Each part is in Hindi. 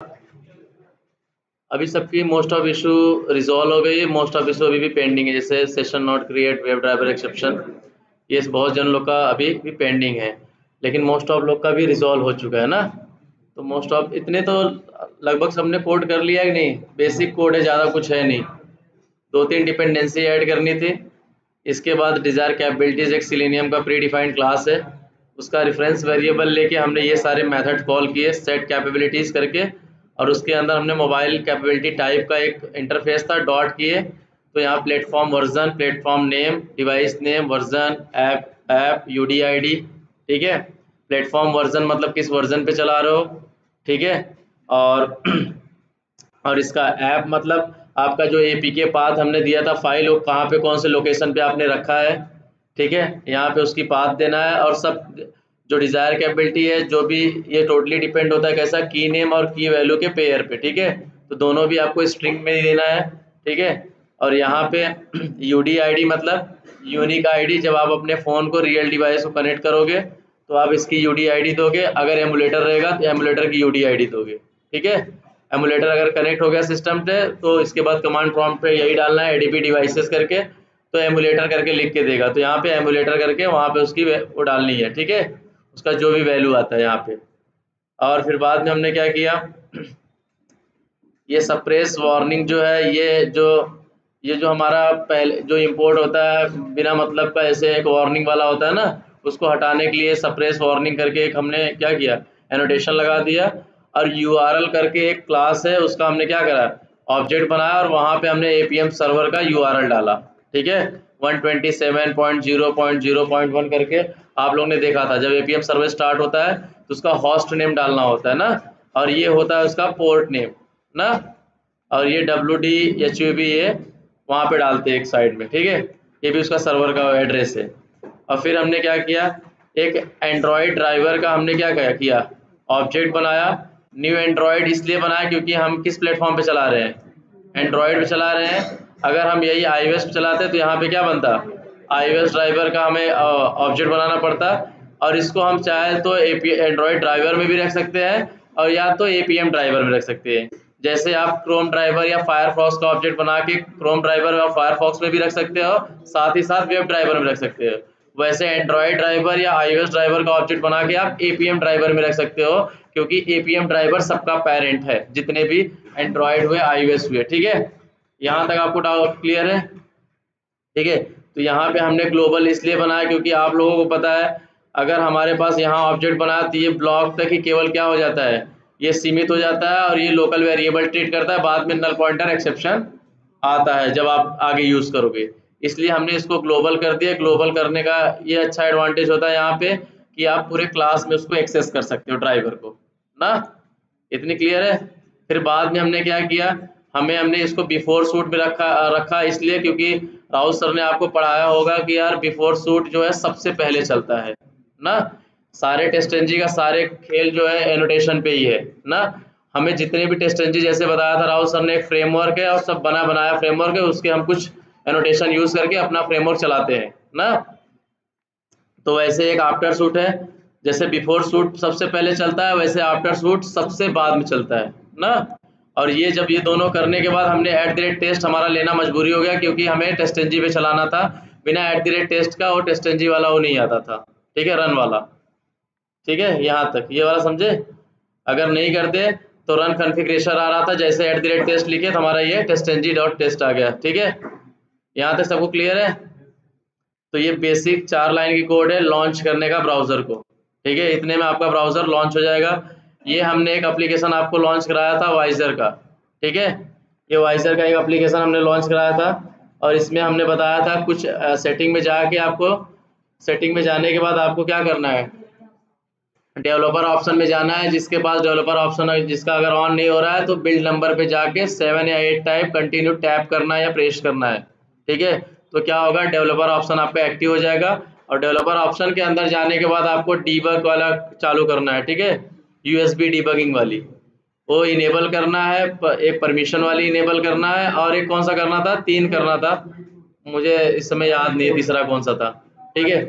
अभी सबकी मोस्ट ऑफ इशू रिजॉल्व हो गई है, मोस्ट ऑफ इशू अभी भी पेंडिंग है, जैसे session not create web driver exception, ये बहुत जन लोग का अभी भी पेंडिंग है, लेकिन मोस्ट ऑफ लोग का भी रिजॉल्व हो चुका है ना। तो मोस्ट ऑफ इतने तो लगभग सबने कोड कर लिया है कि नहीं, बेसिक कोड है, ज़्यादा कुछ है नहीं। 2-3 डिपेंडेंसी ऐड करनी थी। इसके बाद डिज़ायर कैपेबिलिटीज़ एक सिलेनियम का प्री डिफाइंड क्लास है, उसका रेफरेंस वेरिएबल लेके हमने ये सारे मेथड कॉल किए सेट कैपेबिलिटीज़ करके, और उसके अंदर हमने मोबाइल कैपेबिलिटी टाइप का एक इंटरफेस था डॉट किए। तो यहाँ platform version, platform name, device name, version, app UDID, ठीक है। प्लेटफॉर्म वर्जन मतलब किस वर्जन पे चला रहे हो, ठीक है। और और इसका ऐप मतलब आपका जो APK पाथ हमने दिया था, फाइल वो कहाँ पे कौन से लोकेशन पे आपने रखा है, ठीक है, यहाँ पे उसकी पाथ देना है। और सब जो डिज़ायर कैपेबिलिटी है, जो भी ये टोटली डिपेंड होता है कैसा, की नेम और की वैल्यू के पेयर पे, ठीक है। तो दोनों भी आपको स्ट्रिंग में ही देना है, ठीक है। और यहाँ पे UDID मतलब यूनिक ID, जब आप अपने फ़ोन को रियल डिवाइस को कनेक्ट करोगे तो आप इसकी UDID दोगे, अगर एमुलेटर रहेगा तो एमुलेटर की UDID दोगे, ठीक है। एमुलेटर अगर कनेक्ट हो गया सिस्टम पे तो इसके बाद कमांड प्रॉम्प्ट पे यही डालना है ADP डिवाइसेस करके, तो एमुलेटर करके लिख के देगा, तो यहाँ पे एमुलेटर करके वहाँ पे उसकी वो डालनी है, ठीक है, उसका जो भी वैल्यू आता है यहाँ पे। और फिर बाद में हमने क्या किया, ये सप्रेस वार्निंग जो है, ये जो हमारा पहले जो इंपोर्ट होता है बिना मतलब का, ऐसे एक वार्निंग वाला होता है ना, उसको हटाने के लिए सप्रेस वार्निंग करके एक हमने क्या किया, एनोटेशन लगा दिया। और URL करके एक क्लास है, उसका हमने क्या करा, ऑब्जेक्ट बनाया, और वहाँ पे हमने APM सर्वर का URL डाला, ठीक है। 127.0.0.1 करके आप लोगों ने देखा था, जब APM सर्वर स्टार्ट होता है तो उसका होस्ट नेम डालना होता है ना, और ये होता है उसका पोर्ट नेम ना, और ये WDHUB ये वहाँ पे डालते हैं एक साइड में, ठीक है। ये भी उसका सर्वर का एड्रेस है। और फिर हमने क्या किया, एक एंड्रॉयड ड्राइवर का हमने क्या किया, ऑब्जेक्ट बनाया। न्यू एंड्रॉयड इसलिए बनाया क्योंकि हम किस प्लेटफॉर्म पे चला रहे हैं, एंड्रॉयड पे चला रहे हैं। अगर हम यही iOS पे चलाते तो यहाँ पे क्या बनता, iOS ड्राइवर का हमें ऑब्जेक्ट बनाना पड़ता, और इसको हम चाहे तो एंड्रॉयड ड्राइवर में भी रख सकते हैं, और या तो APM ड्राइवर में रख सकते हैं। जैसे आप क्रोम ड्राइवर या फायरफॉक्स का ऑब्जेक्ट बना के क्रोम ड्राइवर और फायरफॉक्स में भी रख सकते हो, साथ ही साथ वेब ड्राइवर में रख सकते हो। वैसे एंड्रॉयड ड्राइवर या iOS ड्राइवर का ऑब्जेक्ट बना के आप APM ड्राइवर में रख सकते हो, क्योंकि APM ड्राइवर सबका पेरेंट है, जितने भी एंड्रॉयड हुए iOS हुए, ठीक है। यहाँ तक आपको डाउट क्लियर है, ठीक है। तो यहाँ पे हमने ग्लोबल इसलिए बनाया क्योंकि आप लोगों को पता है, अगर हमारे पास यहाँ ऑब्जेक्ट बनाया तो ये ब्लॉक तक ही केवल क्या हो जाता है, ये सीमित हो जाता है, और ये लोकल वेरिएबल ट्रीट करता है, बाद में नल पॉइंटर एक्सेप्शन आता है जब आप आगे यूज़ करोगे। इसलिए हमने इसको ग्लोबल कर दिया। ग्लोबल करने का ये अच्छा एडवांटेज होता है यहाँ पे कि आप पूरे क्लास में उसको एक्सेस कर सकते हो ड्राइवर को ना। इतनी क्लियर है। फिर बाद में हमने क्या किया, हमने इसको बिफोर सूट में रखा इसलिए क्योंकि राउत सर ने आपको पढ़ाया होगा कि यार बिफोर सूट जो है सबसे पहले चलता है ना। सारे टेस्ट एनजी का सारे खेल जो है एनोटेशन पे ही है ना। हमें जितने भी टेस्ट एनजी जैसे बताया था राउत सर ने, एक फ्रेमवर्क है और सब बनाया फ्रेमवर्क है, उसके हम कुछ एनोटेशन यूज करके अपना फ्रेमवर्क चलाते हैं ना। तो वैसे एक आफ्टर सूट है, जैसे बिफोर सूट सबसे पहले चलता है वैसे आफ्टर सूट सबसे बाद में चलता है ना। और ये जब ये दोनों करने के बाद हमने @टेस्ट हमारा लेना मजबूरी हो गया, क्योंकि हमें टेस्ट एनजी पे चलाना था। बिना @टेस्ट का वो टेस्ट एनजी वाला वो नहीं आता था, ठीक है, रन वाला, ठीक है। यहाँ तक ये वाला समझे। अगर नहीं करते तो रन कॉन्फ़िगरेशन आ रहा था, जैसे @टेस्ट लिखे तो हमारा ये testng.test आ गया, ठीक है। यहाँ तक सबको क्लियर है। तो ये बेसिक 4 लाइन की कोड है लॉन्च करने का ब्राउज़र को, ठीक है। इतने में आपका ब्राउज़र लॉन्च हो जाएगा। ये हमने एक एप्लीकेशन आपको लॉन्च कराया था वाइजर का, ठीक है। ये वाइजर का एक एप्लीकेशन हमने लॉन्च कराया था, और इसमें हमने बताया था कुछ सेटिंग में जाके आपको, सेटिंग में जाने के बाद आपको क्या करना है, डेवलपर ऑप्शन में जाना है। जिसके पास डेवलपर ऑप्शन है, जिसका अगर ऑन नहीं हो रहा है तो बिल्ड नंबर पे जाके 7 या 8 टाइप कंटिन्यू टैप करना है या प्रेस करना है, ठीक है। तो क्या होगा, डेवलपर ऑप्शन आपका एक्टिव हो जाएगा, और डेवलपर ऑप्शन के अंदर जाने के बाद आपको डीबग वाला चालू करना है, ठीक है, USB डीबगिंग वाली वो इनेबल करना है। एक परमिशन वाली इनेबल करना है, और एक कौन सा करना था, 3 करना था, मुझे इस समय याद नहीं है तीसरा कौन सा था, ठीक है,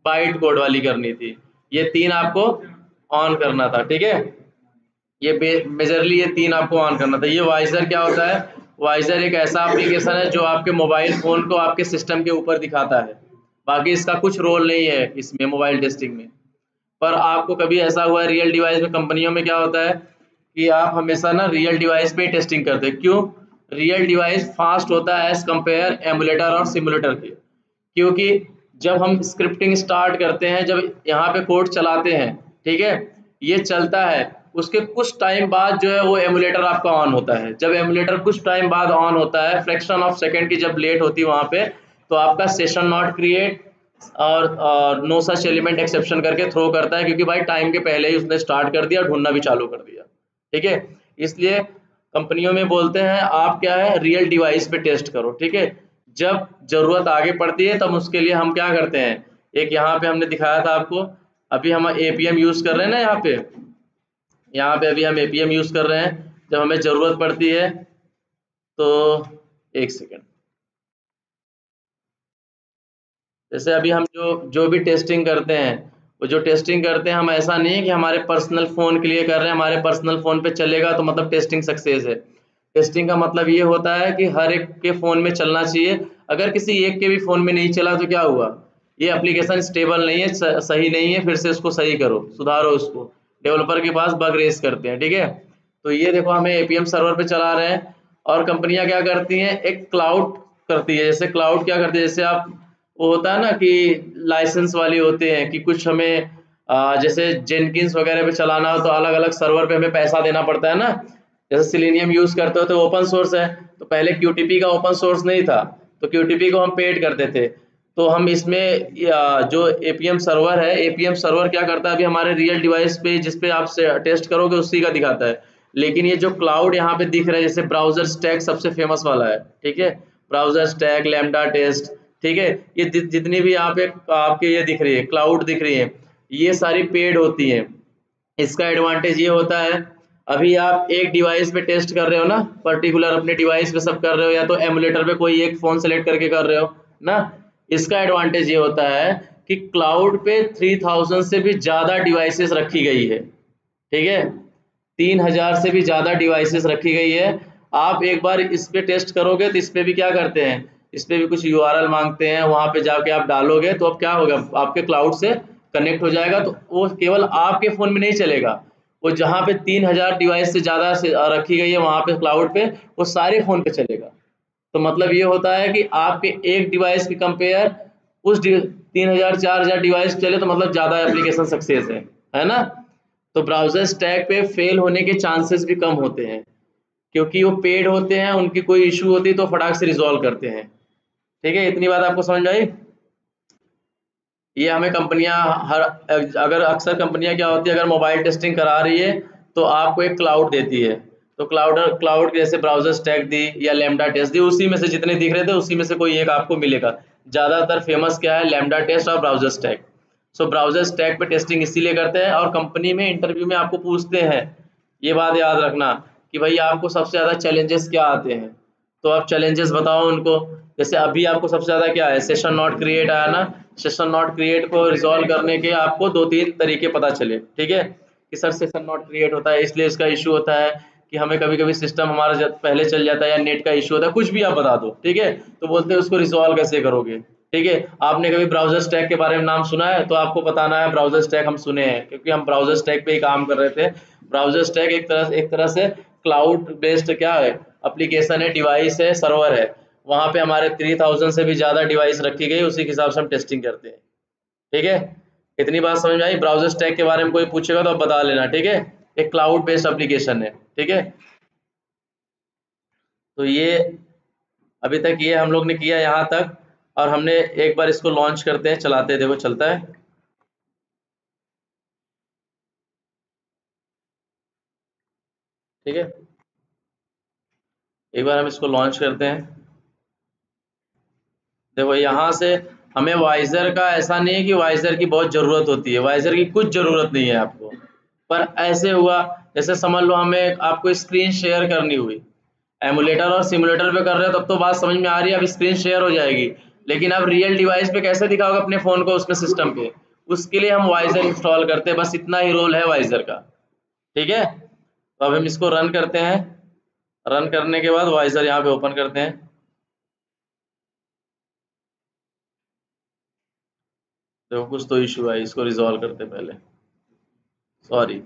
बाइट कोड वाली करनी थी। ये 3 आपको ऑन करना था, ठीक है। ये मेजरली ये 3 आपको ऑन करना था। ये वाइजर क्या होता है? वाइजर एक ऐसा एप्लीकेशन है जो आपके मोबाइल फ़ोन को आपके सिस्टम के ऊपर दिखाता है। बाकी इसका कुछ रोल नहीं है इसमें मोबाइल टेस्टिंग में। पर आपको कभी ऐसा हुआ है रियल डिवाइस में, कंपनियों में क्या होता है कि आप हमेशा ना रियल डिवाइस पे ही टेस्टिंग करते हैं। क्यों? रियल डिवाइस फास्ट होता है एज कंपेयर एमुलेटर और सिमुलेटर के। क्योंकि जब हम स्क्रिप्टिंग स्टार्ट करते हैं, जब यहाँ पे कोड चलाते हैं, ठीक है, ये चलता है, उसके कुछ टाइम बाद जो है वो एमुलेटर आपका ऑन होता है। जब एमुलेटर कुछ टाइम बाद ऑन होता है, फ्रैक्शन ऑफ सेकंड की जब लेट होती है वहाँ पे, तो आपका सेशन नॉट क्रिएट और नो सच एलिमेंट एक्सेप्शन करके थ्रो करता है, क्योंकि भाई टाइम के पहले ही उसने स्टार्ट कर दिया, ढूंढना भी चालू कर दिया। ठीक है, इसलिए कंपनियों में बोलते हैं आप क्या है, रियल डिवाइस पे टेस्ट करो। ठीक है, जब जरूरत आगे पड़ती है तब उसके लिए हम क्या करते हैं, एक यहाँ पे हमने दिखाया था आपको, अभी हम एपीएम यूज कर रहे हैं ना, यहाँ पे अभी हम एपीएम यूज कर रहे हैं। जब हमें जरूरत पड़ती है तो एक सेकेंड, जैसे अभी हम जो भी टेस्टिंग करते हैं, वो जो टेस्टिंग करते हैं हम, ऐसा नहीं है कि हमारे पर्सनल फ़ोन के लिए कर रहे हैं, हमारे पर्सनल फ़ोन पे चलेगा तो मतलब टेस्टिंग सक्सेस है। टेस्टिंग का मतलब ये होता है कि हर एक के फ़ोन में चलना चाहिए। अगर किसी एक के भी फ़ोन में नहीं चला तो क्या हुआ, ये एप्लीकेशन स्टेबल नहीं है, सही नहीं है, फिर से उसको सही करो, सुधारो उसको। डेवलपर के पास बग रेस करते हैं। ठीक है, तो ये देखो हमें एपीएम सर्वर पे चला रहे हैं, और कंपनियां क्या करती हैं, एक क्लाउड करती है। जैसे क्लाउड क्या करती है, जैसे आप, वो होता है ना कि लाइसेंस वाली होते हैं कि कुछ हमें जैसे जेनकिंस वगैरह पे चलाना हो तो अलग अलग सर्वर पे हमें पैसा देना पड़ता है ना। जैसे सिलेनियम यूज करते हो तो ओपन सोर्स है, तो पहले क्यूटीपी का ओपन सोर्स नहीं था, तो क्यूटीपी को हम पेड करते थे। तो हम इसमें जो एपीएम सर्वर है, एपीएम सर्वर क्या करता है, अभी हमारे रियल डिवाइस पे जिस पे आप टेस्ट करोगे उसी का दिखाता है। लेकिन ये जो क्लाउड यहाँ पे दिख रहा है, जैसे ब्राउजर स्टैक सबसे फेमस वाला है, ठीक है, ब्राउजर स्टैक, लैम्डा टेस्ट, ठीक है, ये जितनी भी यहाँ पे आपके ये दिख रही है, क्लाउड दिख रही है, ये सारी पेड होती है। इसका एडवांटेज ये होता है, अभी आप एक डिवाइस पे टेस्ट कर रहे हो ना, पर्टिकुलर अपने डिवाइस पे सब कर रहे हो, या तो एमुलेटर पे कोई एक फोन सेलेक्ट करके कर रहे हो ना, इसका एडवांटेज ये होता है कि क्लाउड पे 3000 से भी ज्यादा डिवाइसेस रखी गई है। ठीक है, 3000 से भी ज्यादा डिवाइसेस रखी गई है। आप एक बार इस पे टेस्ट करोगे तो इस पे भी क्या करते हैं, इस पे भी कुछ यूआरएल मांगते हैं, वहां पे जाके आप डालोगे तो अब क्या होगा, आपके क्लाउड से कनेक्ट हो जाएगा, तो वो केवल आपके फोन में नहीं चलेगा, वो जहाँ पे 3000 डिवाइस से ज्यादा रखी गई है वहां पे क्लाउड पे, वो सारे फोन पे चलेगा। तो मतलब ये होता है कि आपके एक डिवाइस की कंपेयर उस 3000 4000 डिवाइस चले तो मतलब ज्यादा एप्लीकेशन सक्सेस है ना। तो ब्राउजर स्टैक पे फेल होने के चांसेस भी कम होते हैं, क्योंकि वो पेड होते हैं, उनकी कोई इशू होती है तो फटाक से रिजॉल्व करते हैं। ठीक है, इतनी बात आपको समझ आई। ये हमें कंपनियां हर, अगर अक्सर कंपनियां क्या होती है, अगर मोबाइल टेस्टिंग करा रही है तो आपको एक क्लाउड देती है, तो क्लाउड जैसे ब्राउजर स्टैक दी या लैम्डा टेस्ट दी, उसी में से जितने दिख रहे थे उसी में से कोई एक आपको मिलेगा। ज़्यादातर फेमस क्या है, लैम्डा टेस्ट और ब्राउजर स्टैक। सो ब्राउजर स्टैक पे टेस्टिंग इसीलिए करते हैं, और कंपनी में इंटरव्यू में आपको पूछते हैं, ये बात याद रखना कि भाई आपको सबसे ज़्यादा चैलेंजेस क्या आते हैं, तो आप चैलेंजेस बताओ उनको। जैसे अभी आपको सबसे ज़्यादा क्या है, सेशन नॉट क्रिएट आया ना, सेशन नॉट क्रिएट को रिजॉल्व करने के आपको 2-3 तरीके पता चले। ठीक है, कि सर सेशन नॉट क्रिएट होता है इसलिए इसका इशू होता है कि हमें कभी कभी सिस्टम हमारा पहले चल जाता है, या नेट का इशू होता है, कुछ भी आप बता दो। ठीक है, तो बोलते हैं उसको रिजॉल्व कैसे करोगे। ठीक है, आपने कभी ब्राउजर स्टैक के बारे में नाम सुना है, तो आपको बताना है ब्राउजर स्टैक हम सुने हैं, क्योंकि हम ब्राउजर स्टैक पे ही काम कर रहे थे। ब्राउजर स्टैक एक तरह से क्लाउड बेस्ड क्या है, एप्लीकेशन है, डिवाइस है, सर्वर है, वहां पे हमारे 3000 से भी ज्यादा डिवाइस रखी गई, उसी के हिसाब से हम टेस्टिंग करते हैं। ठीक है, इतनी बात समझ में आई। ब्राउजर स्टैक के बारे में कोई पूछेगा तो आप बता लेना। ठीक है, एक क्लाउड बेस्ड एप्लीकेशन है। ठीक है, तो ये अभी तक ये हम लोग ने किया यहाँ तक, और हमने एक बार इसको लॉन्च करते हैं, चलाते हैं, देखो चलता है। ठीक है, एक बार हम इसको लॉन्च करते हैं। देखो यहाँ से हमें वाइजर का, ऐसा नहीं है कि वाइजर की बहुत ज़रूरत होती है, वाइजर की कुछ ज़रूरत नहीं है आपको। पर ऐसे हुआ, जैसे समझ लो हमें आपको स्क्रीन शेयर करनी हुई, एमुलेटर और सिमुलेटर पे कर रहे हो तब तो बात समझ में आ रही है, अब स्क्रीन शेयर हो जाएगी। लेकिन अब रियल डिवाइस पे कैसे दिखाओगे अपने फ़ोन को उसमें सिस्टम पे, उसके लिए हम वाइजर इंस्टॉल करते हैं, बस इतना ही रोल है वाइजर का। ठीक है, तो अब हम इसको रन करते हैं। रन करने के बाद वाइजर यहाँ पे ओपन करते हैं। देखो कुछ तो इशू है, इसको रिजॉल्व करते हैं पहले। Sorry,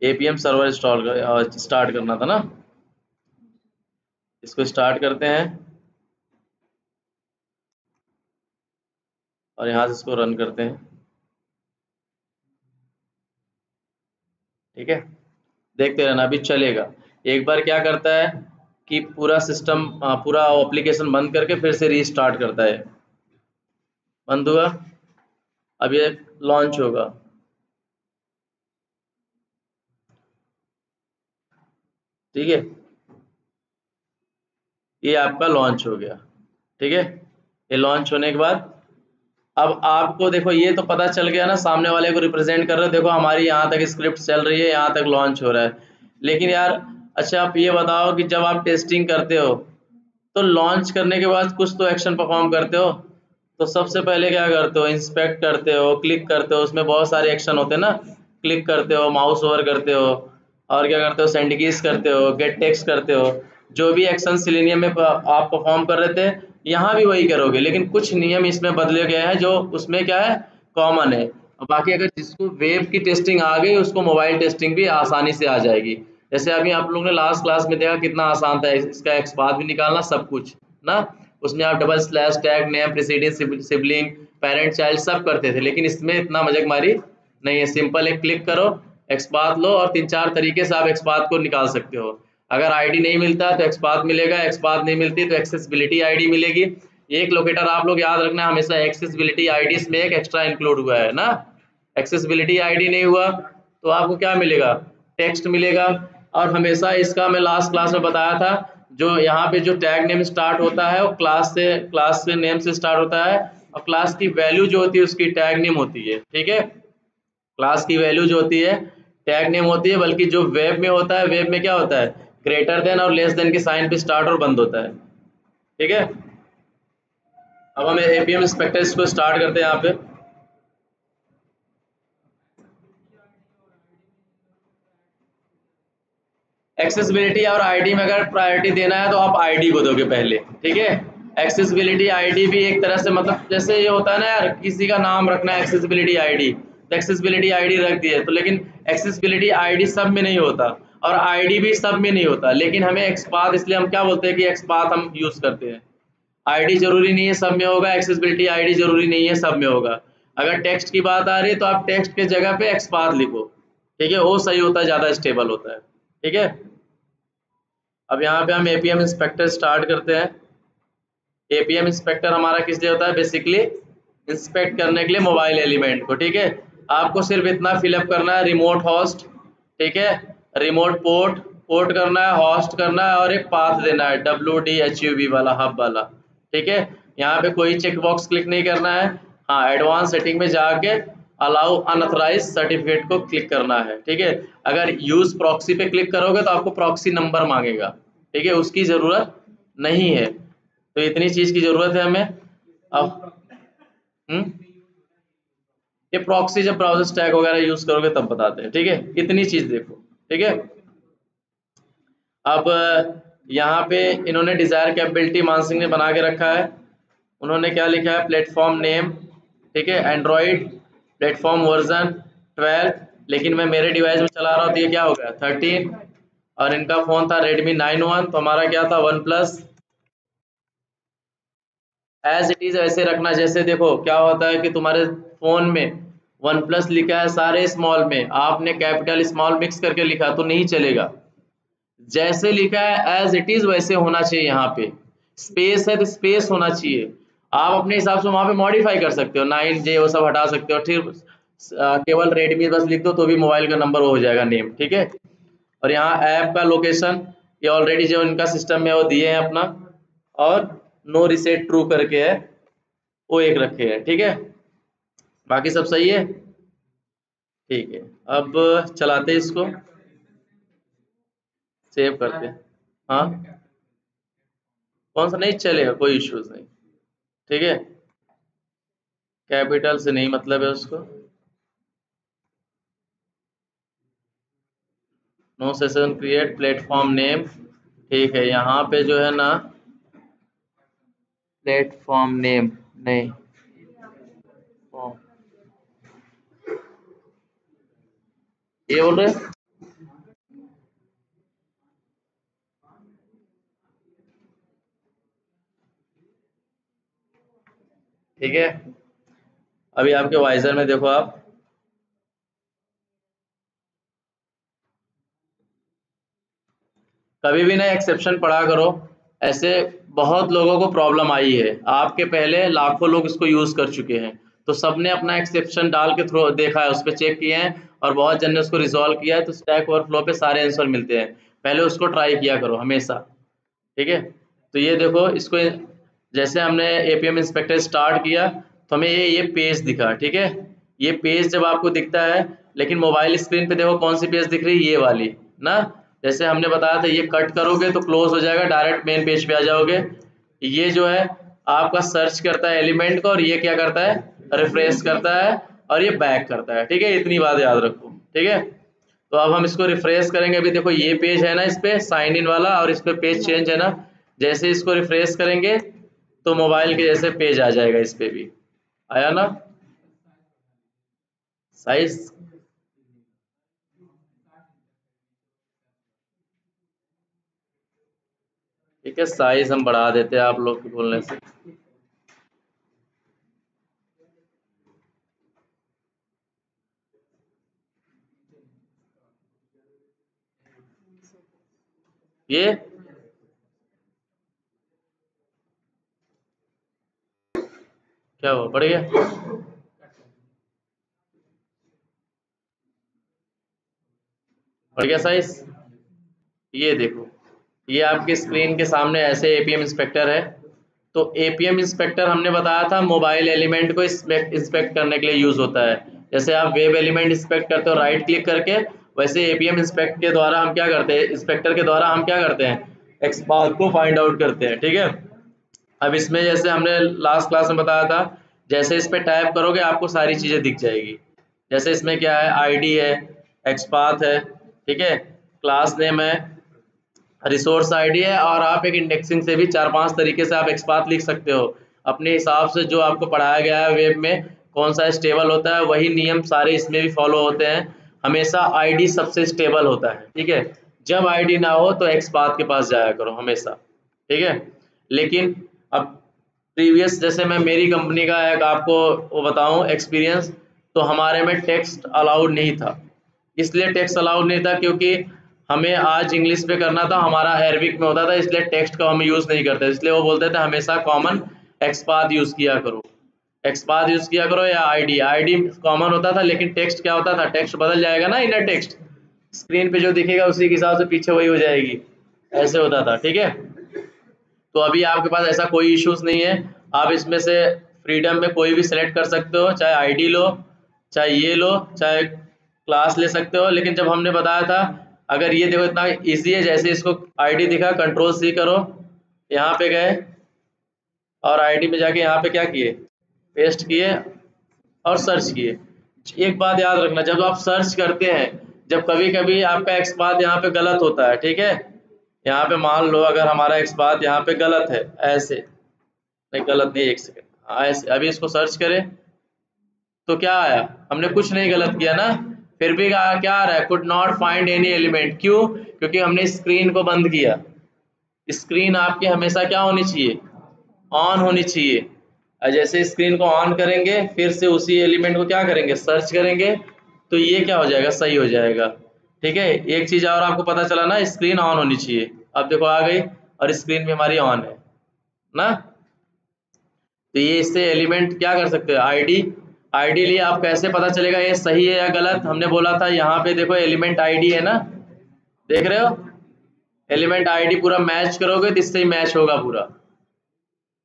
APM server install start करना था ना, इसको स्टार्ट करते हैं और यहाँ से इसको रन करते हैं। ठीक है, देखते रहना, अभी चलेगा। एक बार क्या करता है कि पूरा सिस्टम, पूरा एप्लीकेशन बंद करके फिर से रीस्टार्ट करता है। बंद हुआ, अब ये लॉन्च होगा। ठीक है, ये आपका लॉन्च हो गया। ठीक है, ये लॉन्च होने के बाद अब आपको देखो, ये तो पता चल गया ना, सामने वाले को रिप्रेजेंट कर रहे हो, देखो हमारी यहाँ तक स्क्रिप्ट चल रही है, यहाँ तक लॉन्च हो रहा है। लेकिन यार अच्छा, आप ये बताओ कि जब आप टेस्टिंग करते हो तो लॉन्च करने के बाद कुछ तो एक्शन परफॉर्म करते हो। तो सबसे पहले क्या करते हो, इंस्पेक्ट करते हो, क्लिक करते हो, उसमें बहुत सारे एक्शन होते हैं ना। क्लिक करते हो, माउस ओवर करते हो, और क्या करते हो, सेंड कीज करते हो, गेट टेक्स्ट करते हो। जो भी एक्शन सिलेनियम में आप परफॉर्म कर रहे थे, यहाँ भी वही करोगे, लेकिन कुछ नियम इसमें बदले गए हैं जो उसमें क्या है, कॉमन है। और बाकी अगर जिसको वेब की टेस्टिंग आ गई, उसको मोबाइल टेस्टिंग भी आसानी से आ जाएगी। जैसे अभी आप लोगों ने लास्ट क्लास में देखा कितना आसान था इसका एक्सपाथ भी निकालना, सब कुछ ना। उसमें आप double slash, tag, name, preceding, sibling, parent, child सब करते थे, लेकिन इसमें इतना मजगमारी नहीं है। सिंपल एक क्लिक करो, एक्सपाथ लो, और 3-4 तरीके से आप एक्सपाथ को निकाल सकते हो। अगर आईडी नहीं मिलता तो एक्सपाथ मिलेगा, एक्सपाथ नहीं मिलती तो एक्सेसिबिलिटी आईडी मिलेगी। एक लोकेटर आप लोग याद रखना, हमेशा एक्सेसिबिलिटी आईडी में एक एक्स्ट्रा इंक्लूड हुआ है ना। एक्सेसिबिलिटी आईडी नहीं हुआ तो आपको क्या मिलेगा, टेक्स्ट मिलेगा। और हमेशा इसका मैं लास्ट क्लास में बताया था, जो यहाँ पे जो टैग नेम स्टार्ट होता है वो क्लास से नेम से स्टार्ट होता है, और क्लास की वैल्यू जो होती है उसकी टैग नेम होती है। ठीक है, क्लास की वैल्यू जो होती है टैग नेम होती है। बल्कि जो वेब में होता है, वेब में क्या होता है, ग्रेटर देन और लेस देन के साइन पे स्टार्ट और बंद होता है। ठीक है, अब हम एपीएम इंस्पेक्टर को स्टार्ट करते हैं यहाँ पे। एक्सेसिबिलिटी और आईडी में अगर प्रायोरिटी देना है तो आप आईडी को दोगे पहले। ठीक है, एक्सेसिबिलिटी आईडी भी एक तरह से, मतलब जैसे ये होता है ना यार, किसी का नाम रखना है एक्सेसिबिलिटी आईडी, तो एक्सेसिबिलिटी आईडी रख दिए तो, लेकिन एक्सेसिबिलिटी आईडी सब में नहीं होता और आईडी भी सब में नहीं होता। लेकिन हमें एक्सपाथ, इसलिए हम क्या बोलते हैं कि एक्सपाथ हम यूज करते हैं। आईडी जरूरी नहीं है सब में होगा, एक्सेसिबिलिटी आईडी जरूरी नहीं है सब में होगा। अगर टेक्स्ट की बात आ रही है तो आप टेक्स्ट के जगह पे एक्सपाथ लिखो। ठीक है, वो सही होता है, ज्यादा स्टेबल होता है। ठीक है, अब यहाँ पे हम एपीएम इंस्पेक्टर स्टार्ट करते हैं। एपीएम इंस्पेक्टर हमारा किस लिए होता है, बेसिकली इंस्पेक्ट करने के लिए मोबाइल एलिमेंट को। ठीक है, आपको सिर्फ इतना फिलअप करना है, रिमोट होस्ट, ठीक है, रिमोट पोर्ट, पोर्ट करना है, होस्ट करना है, और एक पाथ देना है WDHUB वाला, हब वाला। ठीक है, यहाँ पे कोई चेक बॉक्स क्लिक नहीं करना है। हाँ, एडवांस सेटिंग में जाके अलाउ अनऑथराइज सर्टिफिकेट को क्लिक करना है। ठीक है, अगर यूज प्रॉक्सी पे क्लिक करोगे तो आपको प्रॉक्सी नंबर मांगेगा। ठीक है, उसकी जरूरत नहीं है, तो इतनी चीज की जरूरत है हमें। अब ये प्रॉक्सी जब ब्राउजर स्टैक वगैरह यूज करोगे तब बताते हैं। ठीक है, इतनी चीज देखो। ठीक है, अब यहाँ पे इन्होंने डिजायर कैपेबिलिटी मानसिंह ने बना के रखा है। उन्होंने क्या लिखा है, प्लेटफॉर्म नेम, ठीक है, एंड्रॉइड प्लेटफॉर्म वर्जन 12, लेकिन मैं मेरे डिवाइस में चला रहा हूँ तो ये क्या हो गया 13। और इनका फोन था Redmi 9 1, तो हमारा क्या था one plus. As it is वैसे रखना। जैसे देखो क्या होता है कि तुम्हारे फोन में वन प्लस लिखा है सारे स्मॉल में, आपने कैपिटल स्मॉल मिक्स करके लिखा तो नहीं चलेगा। जैसे लिखा है एज इट इज वैसे होना चाहिए। यहाँ पे स्पेस है तो स्पेस होना चाहिए। आप अपने हिसाब से वहां पे मॉडिफाई कर सकते हो, 9J वो सब हटा सकते हो। फिर केवल रेडमी बस लिख दो तो भी मोबाइल का नंबर हो जाएगा, नेम। ठीक है, और यहाँ ऐप का लोकेशन ये ऑलरेडी जो इनका सिस्टम में वो दिए हैं अपना, और नो रिसेट ट्रू करके है वो एक रखे हैं। ठीक है, बाकी सब सही है। ठीक है, अब चलाते हैं इसको, सेव करते हैं। हाँ, कौन सा नहीं चलेगा, कोई इश्यूज नहीं। ठीक है, कैपिटल से नहीं मतलब है उसको। No session create platform name, ठीक है। यहाँ पे जो है ना प्लेटफॉर्म नेम नहीं, ये बोल रहे हैं। ठीक है, अभी आपके वाइजर में देखो आप, कभी भी ना एक्सेप्शन पढ़ा करो। ऐसे बहुत लोगों को प्रॉब्लम आई है, आपके पहले लाखों लोग इसको यूज कर चुके हैं, तो सबने अपना एक्सेप्शन डाल के थ्रो देखा है, उस पर चेक किए हैं और बहुत जन ने उसको रिजॉल्व किया है। तो स्टैक ओवरफ्लो पे सारे आंसर मिलते हैं, पहले उसको ट्राई किया करो हमेशा। ठीक है, तो ये देखो इसको, जैसे हमने एपीएम इंस्पेक्टर स्टार्ट किया तो हमें ये पेज दिखा। ठीक है, ये पेज जब आपको दिखता है, लेकिन मोबाइल स्क्रीन पे देखो कौन सी पेज दिख रही है, ये वाली ना। जैसे हमने बताया था, ये कट करोगे तो क्लोज हो जाएगा, डायरेक्ट मेन पेज पे आ जाओगे। ये जो है आपका सर्च करता है एलिमेंट को, और ये क्या करता है, रिफ्रेश करता है, और ये बैक करता है। ठीक है, इतनी बात याद रखो। ठीक है, तो अब हम इसको रिफ्रेश करेंगे। अभी देखो ये पेज है ना, इस पे साइन इन वाला, और इस पे पेज चेंज है ना। जैसे इसको रिफ्रेश करेंगे तो मोबाइल के जैसे पेज आ जाएगा, इस पे भी आया ना साइज। ठीक है, साइज हम बढ़ा देते हैं आप लोग के बोलने से। ये क्या हुआ, बढ़ गया? बढ़ गया साइज। ये देखो, ये आपके स्क्रीन के सामने ऐसे एपीएम इंस्पेक्टर है। तो एपीएम इंस्पेक्टर हमने बताया था मोबाइल एलिमेंट को इंस्पेक्ट करने के लिए यूज होता है। जैसे आप वेब एलिमेंट इंस्पेक्ट करते हो राइट क्लिक करके, वैसे एपीएम इंस्पेक्ट के द्वारा हम क्या करते हैं, इंस्पेक्टर के द्वारा हम क्या करते हैं, एक्सपाथ को फाइंड आउट करते हैं। ठीक है, अब इसमें जैसे हमने लास्ट क्लास में बताया था, जैसे इस पे टैप करोगे आपको सारी चीजें दिख जाएगी। जैसे इसमें क्या है, आईडी है, एक्सपाथ है, ठीक है, क्लास नेम है, रिसोर्स आईडी है, और आप एक इंडेक्सिंग से भी 4-5 तरीके से आप एक्सपाथ लिख सकते हो अपने हिसाब से। जो आपको पढ़ाया गया है वेब में कौन सा स्टेबल होता है, वही नियम सारे इसमें भी फॉलो होते हैं। हमेशा आईडी सबसे स्टेबल होता है। ठीक है, जब आईडी ना हो तो एक्सपाथ के पास जाया करो हमेशा। ठीक है, लेकिन अब प्रीवियस, जैसे मैं मेरी कंपनी का एक आपको वो बताऊं एक्सपीरियंस, तो हमारे में टेक्स्ट अलाउड नहीं था। इसलिए टेक्स्ट अलाउड नहीं था क्योंकि हमें आज इंग्लिश पे करना था, हमारा अरबिक में होता था, इसलिए टेक्स्ट का हम यूज़ नहीं करते। इसलिए वो बोलते थे हमेशा कॉमन एक्सपाथ यूज़ किया करो, एक्सपाथ यूज़ किया करो, या आईडी। आईडी कॉमन होता था, लेकिन टेक्स्ट क्या होता था, टेक्स्ट बदल जाएगा ना, इनर टेक्स्ट स्क्रीन पे जो दिखेगा उसी के हिसाब से पीछे वही हो जाएगी, ऐसे होता था। ठीक है, तो अभी आपके पास ऐसा कोई इश्यूज नहीं है, आप इसमें से फ्रीडम में कोई भी सिलेक्ट कर सकते हो, चाहे आईडी लो, चाहे ये लो, चाहे क्लास ले सकते हो। लेकिन जब हमने बताया था, अगर ये देखो इतना इजी है, जैसे इसको आईडी दिखा, कंट्रोल सी करो, यहाँ पे गए और आईडी में जाके यहाँ पे क्या किए, पेस्ट किए और सर्च किए। एक बात याद रखना, जब आप सर्च करते हैं, जब कभी कभी आपका एक्सपाथ यहाँ पे गलत होता है, ठीक है, यहाँ पे मान लो अगर हमारा एक्सपाथ यहाँ पे गलत है, ऐसे नहीं, गलत नहीं, एक सेकंड, हाँ ऐसे। अभी इसको सर्च करें तो क्या आया, हमने कुछ नहीं गलत किया ना, फिर भी क्या आ रहा है, could not find any element. क्यों? क्योंकि हमने स्क्रीन को बंद किया। स्क्रीन आपकी हमेशा क्या होनी चाहिए, ऑन होनी चाहिए। और जैसे स्क्रीन को ऑन करेंगे, फिर से उसी एलिमेंट को क्या करेंगे, सर्च करेंगे, तो ये क्या हो जाएगा, सही हो जाएगा। ठीक है, एक चीज और आपको पता चला ना, स्क्रीन ऑन होनी चाहिए। अब देखो आ गई, और स्क्रीन भी हमारी ऑन है ना। तो ये इससे एलिमेंट क्या कर सकते हो, आईडी। आईडी लिए आप कैसे पता चलेगा ये सही है या गलत, हमने बोला था यहाँ पे देखो एलिमेंट आईडी है ना, देख रहे हो, एलिमेंट आईडी पूरा मैच करोगे तो इससे ही मैच होगा पूरा।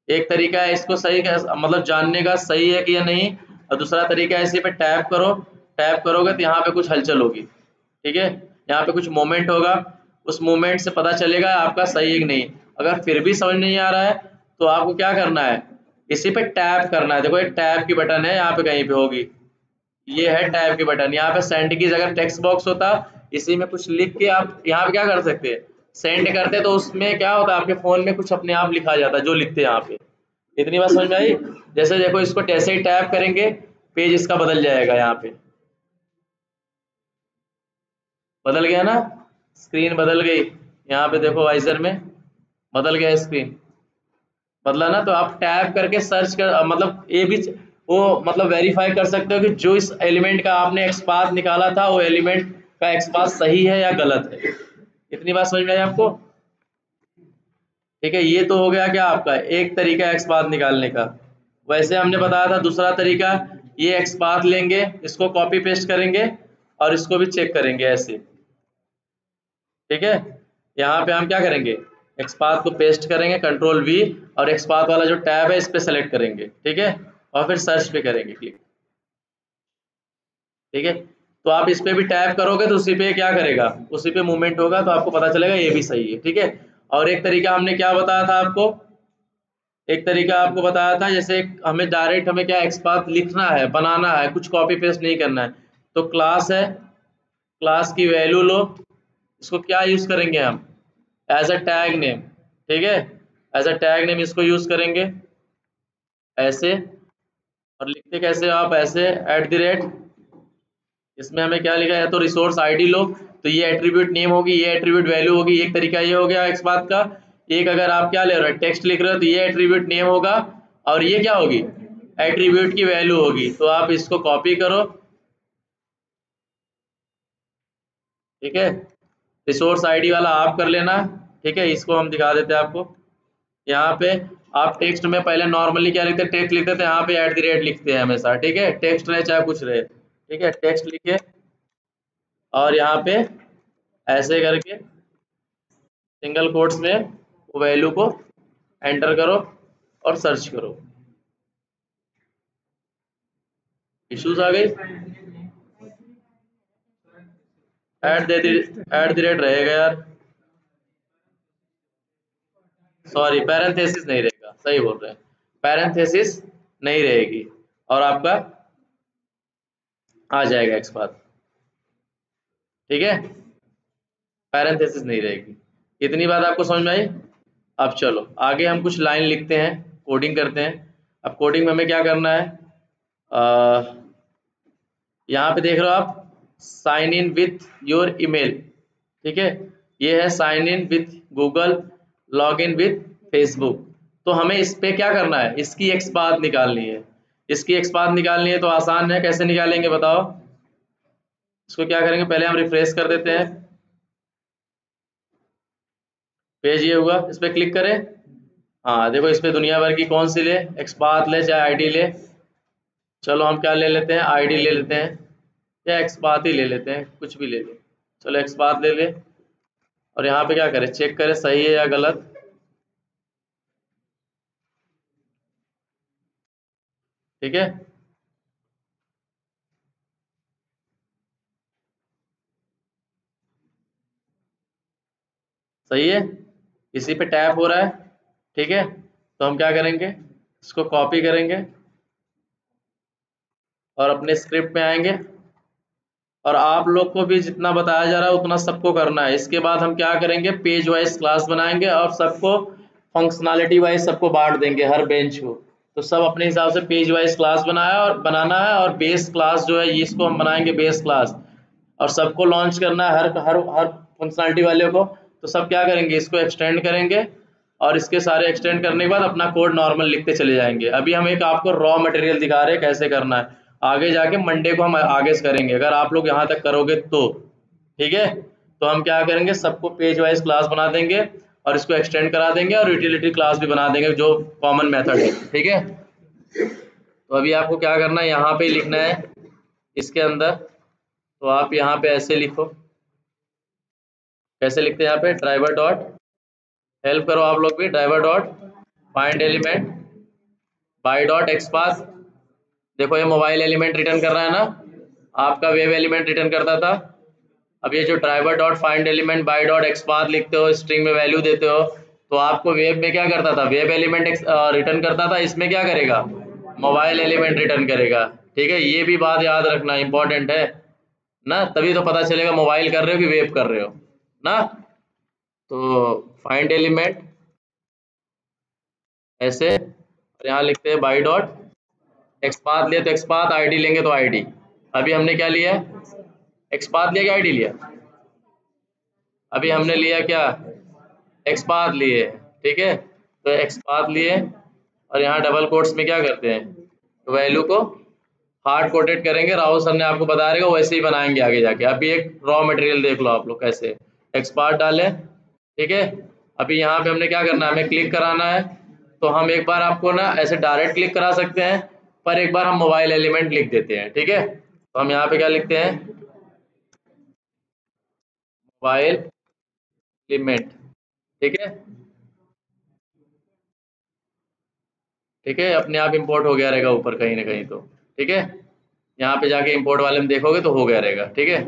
एक तरीका है इसको सही मतलब जानने का, सही है कि या नहीं। और दूसरा तरीका है, इसी पे टैप करो, टैप करोगे तो यहाँ पे कुछ हलचल होगी। ठीक है, यहाँ पे कुछ मूवमेंट होगा, उस मूवमेंट से पता चलेगा आपका सही है कि नहीं। अगर फिर भी समझ नहीं आ रहा है तो आपको क्या करना है, इसी पे टैप करना है। देखो एक टैप की बटन है यहाँ पे कहीं पे होगी, ये है टैब की बटन। यहाँ पे सेंड की जगह टेक्स्ट बॉक्स होता, इसी में कुछ लिख के आप यहाँ पे क्या कर सकते हैं, सेंड करते हैं, तो उसमें क्या होता है आपके फ़ोन में कुछ अपने आप लिखा जाता है जो लिखते हैं यहाँ पे। इतनी बात समझ में आई? जैसे देखो इसको जैसे ही टैप करेंगे पेज इसका बदल जाएगा, यहाँ पे बदल गया ना, स्क्रीन बदल गई। यहाँ पे देखो वाइजर में बदल गया स्क्रीन, बदला ना। तो आप टैप करके सर्च कर मतलब ये भी वो मतलब वेरीफाई कर सकते हो कि जो इस एलिमेंट का आपने एक्सपाथ निकाला था वो एलिमेंट का एक्सपाथ सही है या गलत है। इतनी बात समझ में आई आपको? ठीक है, ये तो हो गया क्या आपका एक तरीका एक्सपाथ निकालने का। वैसे हमने बताया था दूसरा तरीका, ये एक्सपाथ लेंगे, इसको कॉपी पेस्ट करेंगे और इसको भी चेक करेंगे ऐसे। ठीक है, यहाँ पे हम क्या करेंगे, एक्सपाथ को पेस्ट करेंगे, कंट्रोल वी, और एक्सपाथ वाला जो टैब है इस पे सेलेक्ट करेंगे। ठीक है, और फिर सर्च पे करेंगे क्लिक। ठीक है, तो आप इस पे भी टैप करोगे तो उसी पे क्या करेगा, उसी पे मूवमेंट होगा, तो आपको पता चलेगा ये भी सही है। ठीक है, और एक तरीका हमने क्या बताया था आपको, एक तरीका आपको बताया था, जैसे हमें डायरेक्ट हमें क्या एक्सपाथ लिखना है, बनाना है, कुछ कॉपी पेस्ट नहीं करना है, तो क्लास है, क्लास की वैल्यू लो, इसको क्या यूज करेंगे हम, एज अ टैग नेम। ठीक है, एज अ टैग नेम इसको यूज करेंगे ऐसे, और लिखते कैसे हो आप ऐसे @ इसमें हमें क्या लिखा है, तो रिसोर्स आईडी लो, तो ये एट्रीब्यूट नेम होगी, ये एट्रीब्यूट वैल्यू होगी। एक तरीका ये हो गया एक्सपाथ का। एक अगर आप क्या ले रहे हो, टेक्स्ट लिख रहे हो, तो ये एट्रीब्यूट नेम होगा और ये क्या होगी, एट्रीब्यूट की वैल्यू होगी। तो आप इसको कॉपी करो, ठीक है, रिसोर्स आईडी वाला आप कर लेना। ठीक है, इसको हम दिखा देते हैं आपको। यहाँ पे आप टेक्स्ट में पहले नॉर्मली क्या लिखते हैं, टेक्स्ट लिखते थे, यहाँ पे @ लिखते हैं हमेशा। ठीक है, टेक्स्ट रहे चाहे कुछ रहे। ठीक है, टेक्स्ट लिखे और यहाँ पे ऐसे करके सिंगल कोट्स में वैल्यू को एंटर करो और सर्च करो। इश्यूज आ गई, @ रहेगा यार, सॉरी पैरेंथेसिस नहीं रहेगा, सही बोल रहे हैं, पैरेंथेसिस नहीं रहेगी और आपका आ जाएगा एक्सपाथ। ठीक है, पैरेंथेसिस नहीं रहेगी। इतनी बात आपको समझ में आई? अब चलो आगे हम कुछ लाइन लिखते हैं, कोडिंग करते हैं। अब कोडिंग में हमें क्या करना है, यहाँ पे देख रहे हो आप, sign in with your email. ठीक है, ये है sign in with Google, log in with Facebook. तो हमें इस पे क्या करना है, इसकी एक्सपाथ निकालनी है। इसकी एक्सपाथ निकालनी है तो आसान है, कैसे निकालेंगे बताओ। इसको क्या करेंगे, पहले हम रिफ्रेश कर देते हैं, पेज ये हुआ, इस पर क्लिक करें। हाँ देखो, इस पे दुनिया भर की कौन सी ले, एक्सपाथ ले चाहे आईडी ले। चलो हम क्या ले लेते हैं, आईडी ले लेते हैं, या एक्सपाथ ही ले लेते हैं, कुछ भी ले लें। चलो एक्सपाथ ले ले, और यहाँ पे क्या करें, चेक करें सही है या गलत। ठीक है, सही है, इसी पे टैप हो रहा है। ठीक है, तो हम क्या करेंगे, इसको कॉपी करेंगे और अपने स्क्रिप्ट में आएंगे, और आप लोग को भी जितना बताया जा रहा है उतना सबको करना है। इसके बाद हम क्या करेंगे, पेज वाइज क्लास बनाएंगे और सबको फंक्शनैलिटी वाइज सबको बांट देंगे हर बेंच को। तो सब अपने हिसाब से पेज वाइज क्लास बनाया और बनाना है, और बेस क्लास जो है इसको हम बनाएंगे बेस क्लास, और सबको लॉन्च करना है, हर हर हर फंक्शनैलिटी वाले को। तो सब क्या करेंगे, इसको एक्सटेंड करेंगे, और इसके सारे एक्सटेंड करने के बाद अपना कोड नॉर्मल लिखते चले जाएंगे। अभी हम एक आपको रॉ मटेरियल दिखा रहे हैं कैसे करना है, आगे जाके मंडे को हम आगे से करेंगे, अगर आप लोग यहाँ तक करोगे तो। ठीक है, तो हम क्या करेंगे, सबको पेज वाइज क्लास बना देंगे और इसको एक्सटेंड करा देंगे, और यूटिलिटी क्लास भी बना देंगे जो कॉमन मेथड है। ठीक है, तो अभी आपको क्या करना है, यहाँ पे लिखना है इसके अंदर। तो आप यहाँ पे ऐसे लिखो, कैसे लिखते हैं, यहाँ पे ड्राइवर डॉट, हेल्प करो आप लोग भी, driver dot find element by dot XPath. देखो ये मोबाइल एलिमेंट रिटर्न कर रहा है ना, आपका वेब एलिमेंट रिटर्न करता था। अब ये जो driver dot find element by dot XPath लिखते हो, स्ट्रिंग में वैल्यू देते हो, तो आपको वेब में क्या करता था, वेब एलिमेंट रिटर्न करता था, इसमें क्या करेगा, मोबाइल एलिमेंट रिटर्न करेगा। ठीक है, ये भी बात याद रखना इंपॉर्टेंट है, ना, तभी तो पता चलेगा मोबाइल कर रहे हो कि वेब कर रहे हो ना। तो फाइंड एलिमेंट ऐसे, और यहाँ लिखते हैं बाई डॉट एक्सपाथ लिया तो एक्सपाथ, आईडी लेंगे तो आईडी। अभी हमने क्या लिया, एक्सपाथ लिया कि आईडी लिया? अभी हमने लिया क्या, एक्सपाथ लिए, ठीक है। तो एक्सपाथ लिए और यहाँ डबल कोट्स में क्या करते हैं, वैल्यू को हार्ड कोडेड करेंगे। राहुल सर ने आपको बता रहेगा, वैसे ही बनाएंगे आगे जाके। अभी एक रॉ मटेरियल देख लो आप लोग कैसे, एक्सपाथ डालें, ठीक है। अभी यहाँ पे हमने क्या करना है, हमें क्लिक कराना है। तो हम एक बार आपको ना ऐसे डायरेक्ट क्लिक करा सकते हैं, पर एक बार हम मोबाइल एलिमेंट लिख देते हैं, ठीक है। तो हम यहाँ पे क्या लिखते हैं, मोबाइल एलिमेंट, ठीक है, ठीक है। अपने आप इंपोर्ट हो गया रहेगा ऊपर कहीं ना कहीं तो, ठीक है। यहाँ पे जाके इंपोर्ट वाले में देखोगे तो हो गया रहेगा, ठीक है।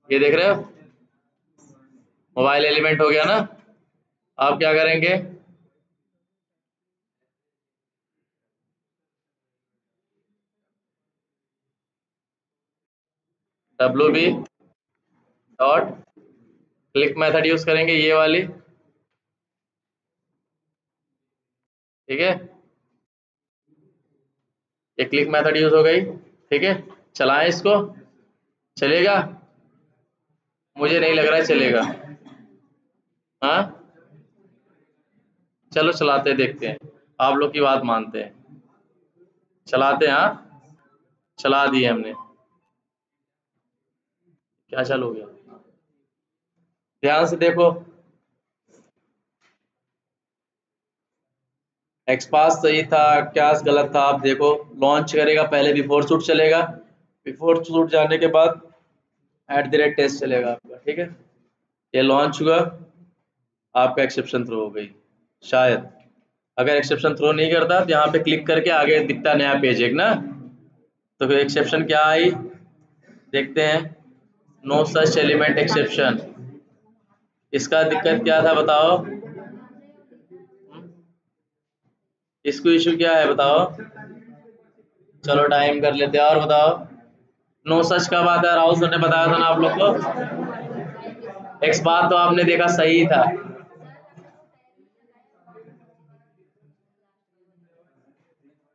ये देख रहे हो, मोबाइल एलिमेंट हो गया ना। आप क्या करेंगे, WB dot click method use करेंगे, ये वाली, ठीक है। ये क्लिक मेथड यूज हो गई, ठीक है। चलाएं इसको, चलेगा? मुझे नहीं लग रहा है चलेगा। हाँ, चलो चलाते हैं, देखते हैं, आप लोग की बात मानते हैं, चलाते हैं। हाँ, चला दिए हमने। क्या चालू हो गया, ध्यान से देखो। एक्सपास सही था, क्या गलत था, आप देखो। लॉन्च करेगा पहले बिफोर शूट चलेगा, बिफोर शूट जाने के बाद @टेस्ट चलेगा आपका, ठीक है। ये लॉन्च हुआ, आपका एक्सेप्शन थ्रो हो गई शायद। अगर एक्सेप्शन थ्रो नहीं करता तो यहाँ पे क्लिक करके आगे दिखता नया पेज एक ना। तो फिर एक्सेप्शन क्या आई, देखते हैं। No such element exception. इसका दिक्कत क्या था बताओ, इसको इशू क्या है बताओ। चलो टाइम कर लेते हैं, और बताओ। नो सच कब आता है, राहुल सर ने बताया था ना आप लोग को। एक्स बार तो आपने देखा सही था,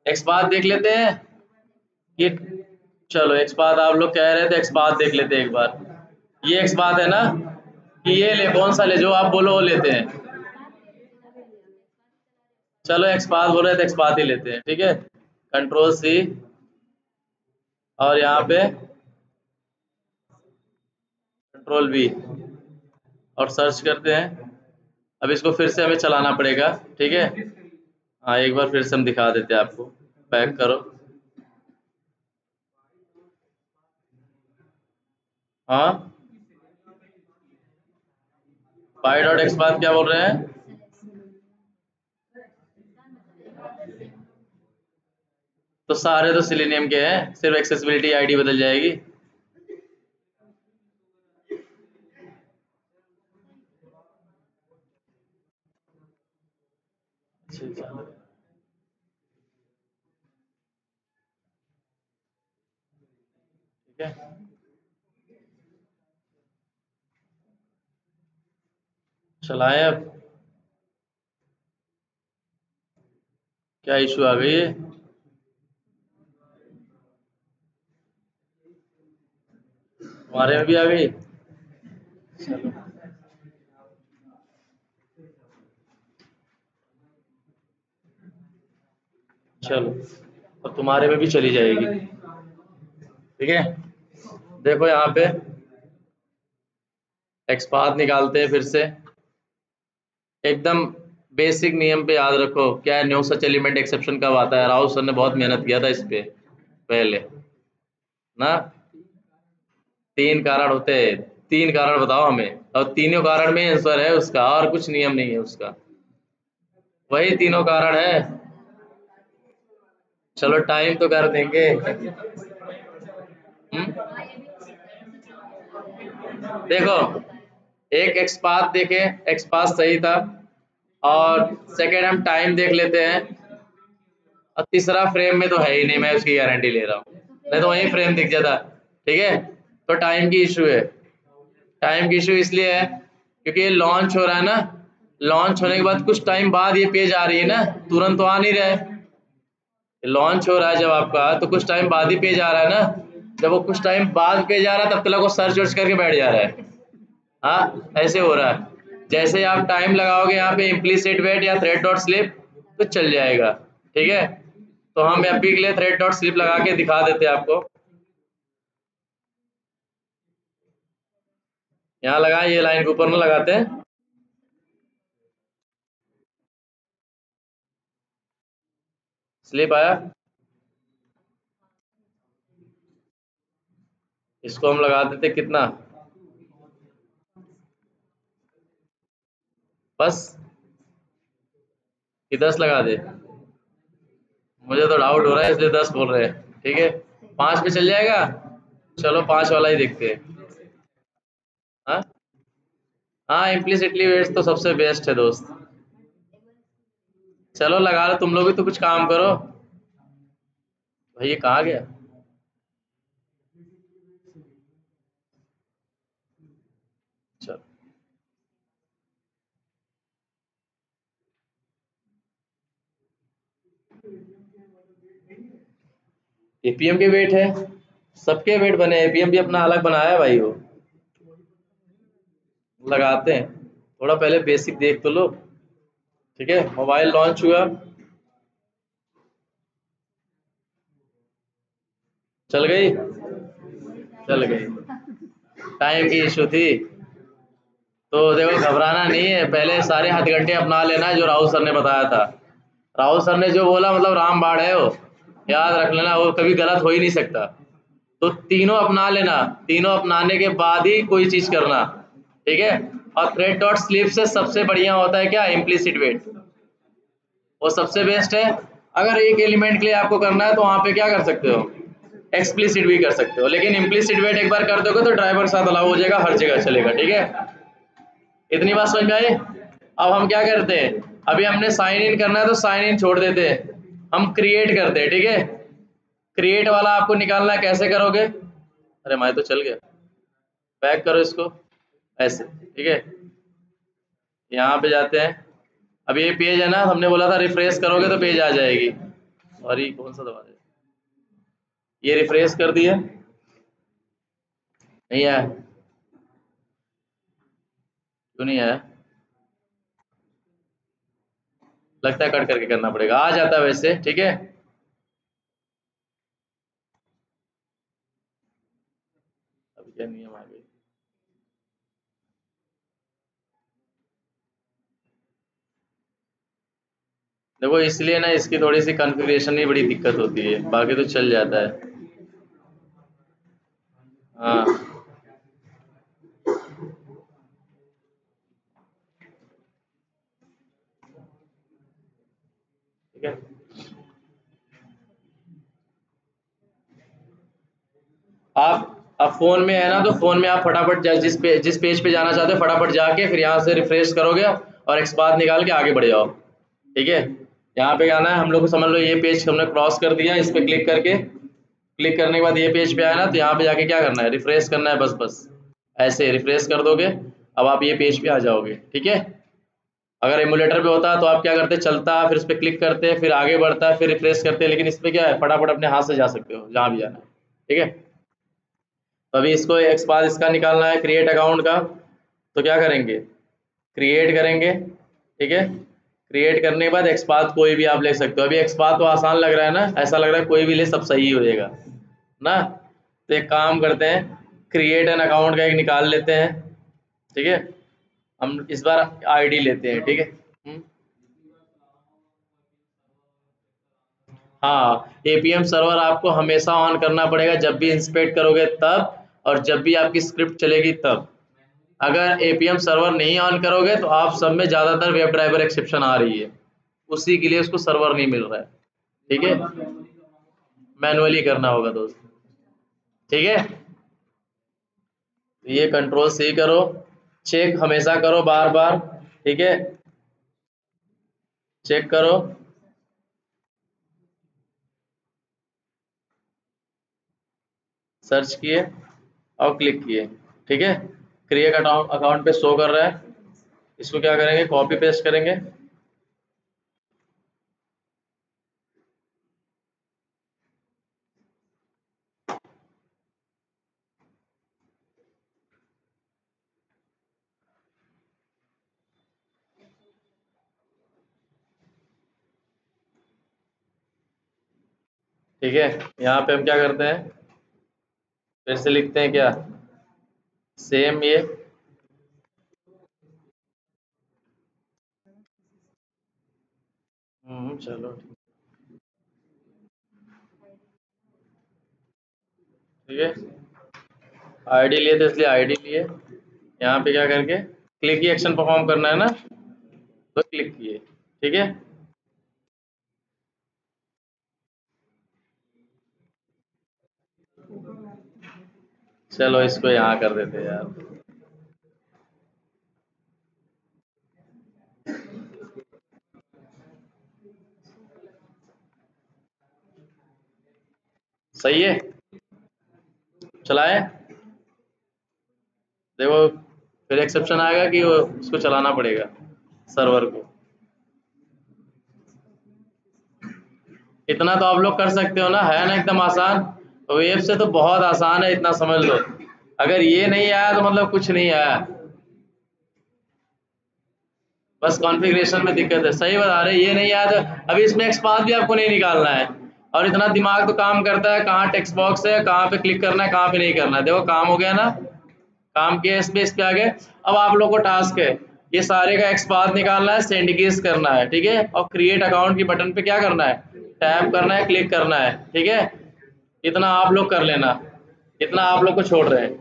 एक्स बार देख लेते हैं कि, चलो एक्स बात आप लोग कह रहे थे, एक्स बात देख लेते हैं एक बार। ये एक्स बात है ना, कि ये ले, कौन सा ले, जो आप बोलो वो लेते हैं। चलो एक्स बात बोल रहे थे, एक्स बात ही लेते हैं, ठीक है। कंट्रोल C, और यहाँ पे कंट्रोल V, और सर्च करते हैं। अब इसको फिर से हमें चलाना पड़ेगा, ठीक है। हाँ, एक बार फिर से हम दिखा देते हैं आपको, बैक करो। हाँ, बाई डॉट एक्स बात क्या बोल रहे हैं, तो सारे तो सिलेनियम के हैं, सिर्फ एक्सेसिबिलिटी आईडी बदल जाएगी। ठीक है, चलाएं अब। क्या इशू आ गई है, हमारे में भी आ गई। चलो, चलो अब तुम्हारे में भी चली जाएगी, ठीक है। देखो यहाँ पे एक्सपाथ निकालते हैं फिर से। एकदम बेसिक नियम पे याद रखो, क्या है, नो सच एलिमेंट एक्सेप्शन कब आता है। राहुल सर ने बहुत मेहनत किया था इस पे पहले ना। 3 कारण होते हैं, 3 कारण बताओ हमें, और तीनों कारण में आंसर है उसका, और कुछ नियम नहीं है उसका, वही तीनों कारण है। चलो टाइम तो कर देंगे। देखो, एक एक्सपाथ देखे, एक्सपाथ सही था, और सेकेंड हम टाइम देख लेते हैं, और तीसरा फ्रेम में तो है ही नहीं, मैं उसकी गारंटी ले रहा हूँ, नहीं तो वही फ्रेम दिख जाता। ठीक है। तो टाइम की इशू है, टाइम की इशू इसलिए है क्योंकि ये लॉन्च हो रहा है ना, लॉन्च होने के बाद कुछ टाइम बाद ये पेज आ रही है ना, तुरंत तो आ नहीं रहा है। लॉन्च हो रहा है जब आपका तो कुछ टाइम बाद ही पेज आ रहा है ना, जब वो कुछ टाइम बाद पेज आ रहा है तब तक वो सर्च वर्च करके बैठ जा रहा है। हाँ, ऐसे हो रहा है। जैसे आप टाइम लगाओगे यहाँ पे इम्प्लीसिट वेट या थ्रेड डॉट स्लिप तो चल जाएगा, ठीक है। तो हम अभी के लिए थ्रेड डॉट स्लिप लगा के दिखा देते हैं आपको। यहाँ लगाए, ये लाइन के ऊपर में लगाते हैं। स्लिप आया, इसको हम लगा देते कितना, बस कि 10 लगा दे। मुझे तो डाउट हो रहा है इसलिए 10 बोल रहे हैं, ठीक है। 5 पे चल जाएगा, चलो 5 वाला ही देखते हैं। हाँ हाँ, इम्प्लिसिटली वेट्स तो सबसे बेस्ट है दोस्त। चलो लगा लो, तुम लोग भी तो कुछ काम करो। भाई ये कहाँ गया? चलो, एपीएम के वेट है, सबके वेट बने, एपीएम भी अपना अलग बनाया है भाई। वो लगाते हैं, थोड़ा पहले बेसिक देख तो लो, ठीक है। मोबाइल लॉन्च हुआ, चल गई, चल गई, टाइम की इशू थी। तो देखो घबराना नहीं है, पहले सारे हथकंडे अपना लेना है जो राहुल सर ने बताया था। राहुल सर ने जो बोला मतलब रामबाण है वो, याद रख लेना, वो कभी गलत हो ही नहीं सकता। तो तीनों अपना लेना, तीनों अपनाने के बाद ही कोई चीज करना, ठीक है। और थ्रेड डॉट स्लिप से सबसे बढ़िया होता है क्या, इम्प्लिसिट वेट, वो सबसे बेस्ट है। अगर एक एलिमेंट के लिए आपको करना है तो वहां पे क्या कर सकते हो, एक्सप्लिसिट भी कर सकते हो, लेकिन इम्प्लिसिट वेट एक बार कर दोगे तो ड्राइवर के साथ अलाउ हो जाएगा, हर जगह चलेगा, ठीक है। इतनी बात समझ में आई। अब हम क्या करते हैं, अभी हमने साइन इन करना है तो साइन इन छोड़ देते हैं, हम क्रिएट करते हैं, ठीक है। क्रिएट वाला आपको निकालना है, कैसे करोगे, अरे मैं तो चल गया, बैक करो इसको, ऐसे, ठीक है। यहाँ पे जाते हैं, अब ये पेज है ना, हमने बोला था रिफ्रेश करोगे तो पेज आ जाएगी, सॉरी कौन सा दबा दे, ये रिफ्रेश कर दिया, नहीं आया, क्यों नहीं आया, लगता है कट करके करना पड़ेगा, आ जाता है वैसे, ठीक है। अभी क्या नियम आ गई, देखो इसलिए ना इसकी थोड़ी सी कॉन्फ़िगरेशन में बड़ी दिक्कत होती है, बाकी तो चल जाता है। हाँ, ठीक है। आप अब फोन में है ना, तो फोन में आप फटाफट जिस पेज पे जाना चाहते हो फटाफट जाके फिर यहाँ से रिफ्रेश करोगे और एक्सपाथ निकाल के आगे बढ़ जाओ, ठीक है। यहाँ पे आना है, हम लोग को समझ लो ये पेज हमने क्रॉस कर दिया, इस पे क्लिक करके, क्लिक करने के बाद ये पेज पे आया ना, तो यहाँ पे जाके क्या करना है, रिफ्रेश करना है, बस बस ऐसे रिफ्रेश कर दोगे, अब आप ये पेज पे आ जाओगे, ठीक है। अगर एमुलेटर पे होता तो आप क्या करते, चलता फिर उस पर क्लिक करते फिर आगे बढ़ता फिर रिफ्रेश करते, लेकिन इस पे क्या है, फटाफट अपने हाथ से जा सकते हो जहाँ भी जाना है, ठीक है। तो अभी इसको एक्सपाथ इसका निकालना है क्रिएट अकाउंट का, तो क्या करेंगे, क्रिएट करेंगे, ठीक है। क्रिएट करने के बाद एक्सपाथ कोई भी आप ले सकते हो, अभी एक्सपाथ तो आसान लग रहा है ना, ऐसा लग रहा है कोई भी ले सब सही हो जाएगा ना। तो एक काम करते हैं, क्रिएट एन अकाउंट का एक निकाल लेते हैं, ठीक है। हम इस बार आईडी लेते हैं, ठीक है। हाँ, एपीएम सर्वर आपको हमेशा ऑन करना पड़ेगा, जब भी इंस्पेक्ट करोगे तब, और जब भी आपकी स्क्रिप्ट चलेगी तब। अगर एपीएम सर्वर नहीं ऑन करोगे तो आप सब में ज़्यादातर वेब ड्राइवर एक्सेप्शन आ रही है, उसी के लिए उसको सर्वर नहीं मिल रहा है, ठीक है। मैनुअली करना होगा दोस्त, ठीक है। तो ये कंट्रोल सी करो, चेक हमेशा करो बार बार, ठीक है, चेक करो। सर्च किए और क्लिक किए, ठीक है। क्रिएट अकाउंट पे शो कर रहा है, इसको क्या करेंगे, कॉपी पेस्ट करेंगे। ठीक है, यहाँ पे हम क्या करते हैं, फिर से लिखते हैं क्या, सेम ये, चलो ठीक है, आईडी लिए थे इसलिए आईडी लिए। यहाँ पे क्या करके क्लिक ही एक्शन परफॉर्म करना है ना, तो क्लिक किए, ठीक है। चलो इसको यहाँ कर देते हैं यार। सही है, चलाए, देखो फिर एक्सेप्शन आएगा कि वो उसको चलाना पड़ेगा सर्वर को। इतना तो आप लोग कर सकते हो ना, है ना एकदम आसान। वेब से तो बहुत आसान है, इतना समझ लो। अगर ये नहीं आया तो मतलब कुछ नहीं आया, बस कॉन्फ़िगरेशन में दिक्कत है। सही बता रहे, ये नहीं आया तो अभी इसमें एक्सपाथ भी आपको नहीं निकालना है, और इतना दिमाग तो काम करता है, कहाँ टेक्स्ट बॉक्स है, कहाँ पे क्लिक करना है, कहाँ पे नहीं करना है। देखो काम हो गया ना, काम किया, इस पे आ गए। अब आप लोग को टास्क है ये सारे का एक्सपाथ निकालना है, सेंड कीज करना है, ठीक है। और क्रिएट अकाउंट की बटन पे क्या करना है, टैप करना है, क्लिक करना है, ठीक है। इतना आप लोग कर लेना, इतना आप लोग को छोड़ रहे हैं,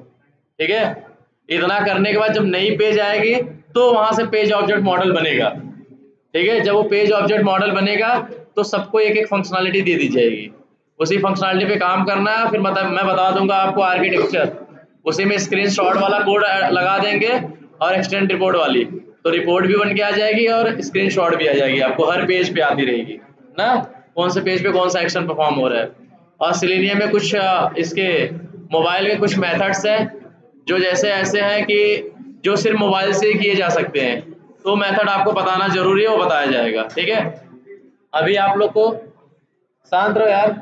ठीक है। इतना करने के बाद जब नई पेज आएगी तो वहां से पेज ऑब्जेक्ट मॉडल बनेगा, ठीक है। जब वो पेज ऑब्जेक्ट मॉडल बनेगा तो सबको एक एक फंक्शनलिटी दे दी जाएगी, उसी फंक्शनलिटी पे काम करना है। फिर मैं बता दूंगा आपको आर्किटेक्चर, उसी में स्क्रीनशॉट वाला कोड लगा देंगे और एक्सटेंड रिपोर्ट वाली, तो रिपोर्ट भी बन के आ जाएगी और स्क्रीनशॉट भी आ जाएगी, आपको हर पेज पे आती रहेगी ना, कौन से पेज पे कौन सा एक्शन परफॉर्म हो रहा है। और सिलेनियम में कुछ इसके मोबाइल के कुछ मेथड्स हैं जो जैसे ऐसे हैं कि जो सिर्फ मोबाइल से ही किए जा सकते हैं, तो मेथड आपको बताना जरूरी है, वो बताया जाएगा, ठीक है। अभी आप लोग को, शांत रहो यार,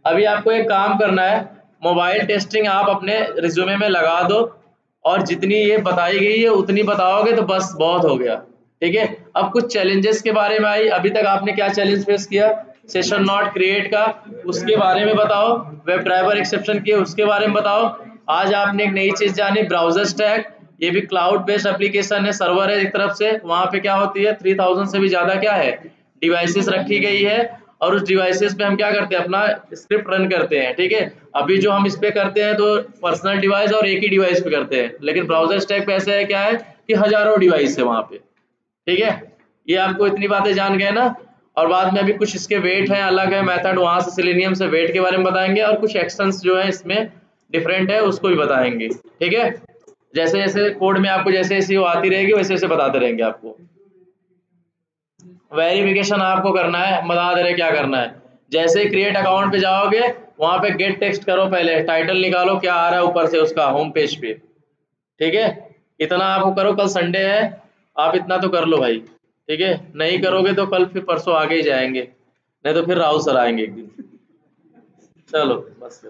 अभी आपको एक काम करना है, मोबाइल टेस्टिंग आप अपने रिज्यूमे में लगा दो, और जितनी ये बताई गई है उतनी बताओगे तो बस बहुत हो गया, ठीक है। अब कुछ चैलेंजेस के बारे में आई, अभी तक आपने क्या चैलेंज फेस किया, सेशन नॉट क्रिएट का, उसके बारे में बताओ। वेब ड्राइवर एक्सेप्शन किए, उसके बारे में बताओ। आज आपने एक नई चीज जानी, ब्राउजर स्टैक, ये भी क्लाउड बेस्ड एप्लीकेशन है, सर्वर है एक तरफ से, वहां पे क्या होती है 3000 से भी ज्यादा क्या है डिवाइसेस रखी गई है, और उस डिवाइसेस पे हम क्या करते हैं, अपना स्क्रिप्ट रन करते हैं, ठीक है। अभी जो हम इस पे करते हैं तो पर्सनल डिवाइस और एक ही डिवाइस पे करते हैं, लेकिन ब्राउजर स्टैक पे ऐसा है क्या है कि हजारों डिवाइस है वहां पे, ठीक है। ये आपको इतनी बातें जान गए ना। और बाद में अभी कुछ इसके वेट हैं, अलग है मेथड, वहां से सिलेनियम से वेट के बारे में बताएंगे, और कुछ एक्शंस जो है इसमें डिफरेंट है उसको भी बताएंगे, ठीक है। जैसे जैसे कोड में आपको जैसे जैसे वो आती रहेगी वैसे वैसे बताते रहेंगे आपको। वेरिफिकेशन आपको करना है, बता दे रहे क्या करना है। जैसे ही क्रिएट अकाउंट पे जाओगे, वहां पे गेट टेक्स्ट करो, पहले टाइटल निकालो क्या आ रहा है ऊपर से उसका होम पेज पे, ठीक है। इतना आपको करो, कल संडे है, आप इतना तो कर लो भाई, ठीक है। नहीं करोगे तो कल फिर परसों आगे ही जाएंगे, नहीं तो फिर राहुल सर आएंगे एक दिन। चलो बस।